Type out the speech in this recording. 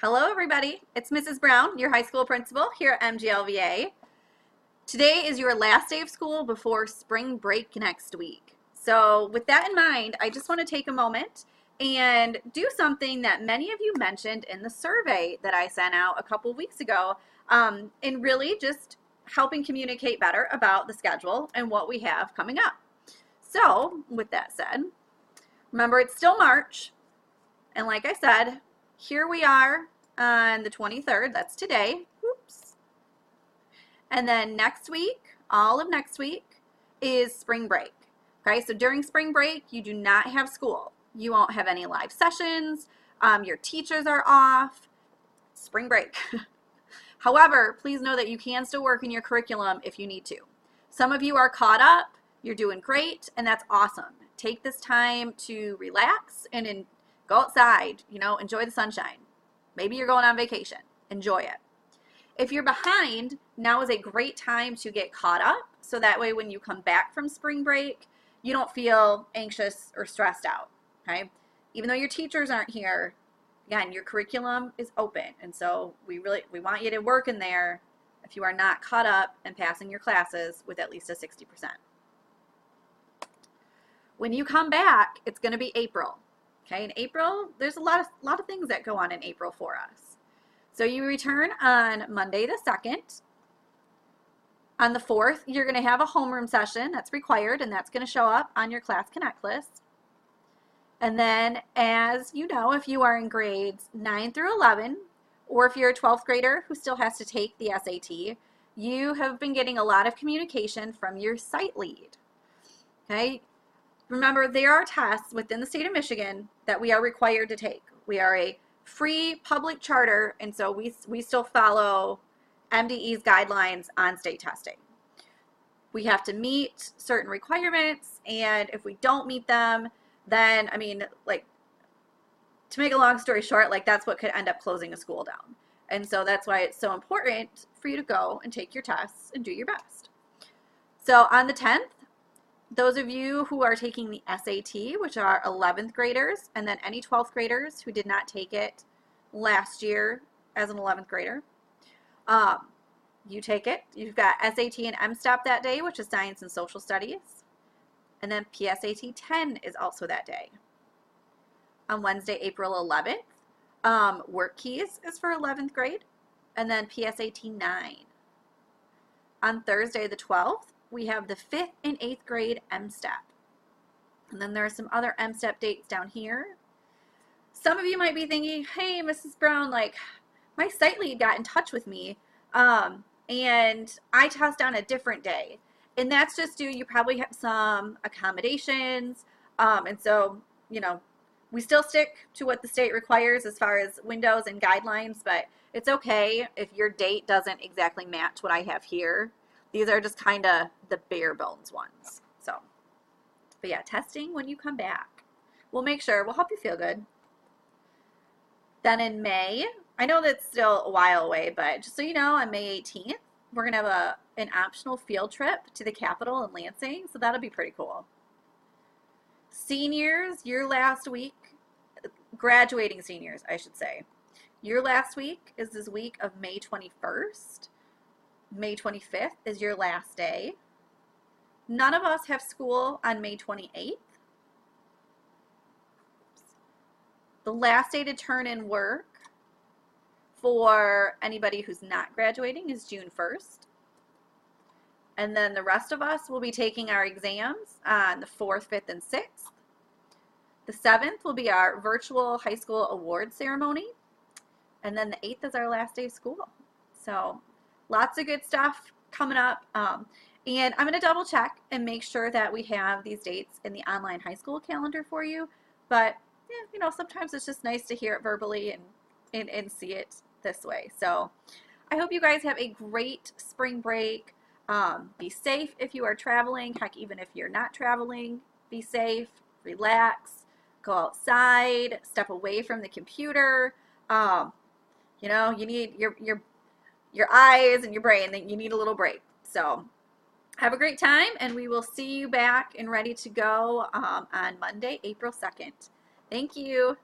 Hello everybody, it's Mrs. Brown, your high school principal here at MGLVA. Today is your last day of school before spring break next week. So with that in mind, I just want to take a moment and do something that many of you mentioned in the survey that I sent out a couple weeks ago, and really just helping communicate better about the schedule and what we have coming up. So with that said, remember it's still March, and like I said, here we are on the 23rd, that's today. Oops. And then next week, all of next week, is spring break. Okay, so during spring break, you do not have school. You won't have any live sessions. Your teachers are off. Spring break. However, please know that you can still work in your curriculum if you need to. Some of you are caught up. You're doing great, and that's awesome. Take this time to relax and go outside, enjoy the sunshine. Maybe you're going on vacation. Enjoy it. If you're behind, now is a great time to get caught up, so that way when you come back from spring break, you don't feel anxious or stressed out, okay? Even though your teachers aren't here, again, your curriculum is open, and so we want you to work in there if you are not caught up and passing your classes with at least a 60%. When you come back, it's going to be April. Okay, in April, there's a lot of things that go on in April for us. So you return on Monday the 2nd. On the 4th, you're going to have a homeroom session that's required, and that's going to show up on your Class Connect list. And then, as you know, if you are in grades 9 through 11, or if you're a 12th grader who still has to take the SAT, you have been getting a lot of communication from your site lead. Okay. Remember, there are tests within the state of Michigan that we are required to take. We are a free public charter, and so we still follow MDE's guidelines on state testing. We have to meet certain requirements, and if we don't meet them, then, to make a long story short, that's what could end up closing a school down. And so that's why it's so important for you to go and take your tests and do your best. So on the 10th, those of you who are taking the SAT, which are 11th graders, and then any 12th graders who did not take it last year as an 11th grader, you take it. You've got SAT and MSTEP that day, which is Science and Social Studies. And then PSAT 10 is also that day. On Wednesday, April 11th, Work Keys is for 11th grade, and then PSAT 9. On Thursday, the 12th, we have the 5th and 8th grade MSTEP. And then there are some other MSTEP dates down here. Some of you might be thinking, hey, Mrs. Brown, my site lead got in touch with me, and I test on a different day. And that's just due, you probably have some accommodations, and so, we still stick to what the state requires as far as windows and guidelines, but it's okay if your date doesn't exactly match what I have here. These are just kind of the bare bones ones. So, but yeah, testing when you come back. We'll help you feel good. Then in May, I know that's still a while away, but just so you know, on May 18th, we're going to have an optional field trip to the Capitol in Lansing, so that'll be pretty cool. Seniors, your last week, graduating seniors, I should say. Your last week is this week of May 21st. May 25th is your last day. None of us have school on May 28th. The last day to turn in work for anybody who's not graduating is June 1st. And then the rest of us will be taking our exams on the 4th, 5th, and 6th. The 7th will be our virtual high school award ceremony. And then the 8th is our last day of school. So lots of good stuff coming up. And I'm going to double check and make sure that we have these dates in the online high school calendar for you. But, yeah, sometimes it's just nice to hear it verbally and see it this way. So I hope you guys have a great spring break. Be safe if you are traveling. Heck, even if you're not traveling, be safe, relax, go outside, step away from the computer. You need your eyes and your brain, you need a little break. So have a great time, and we will see you back and ready to go on Monday, April 2nd. Thank you.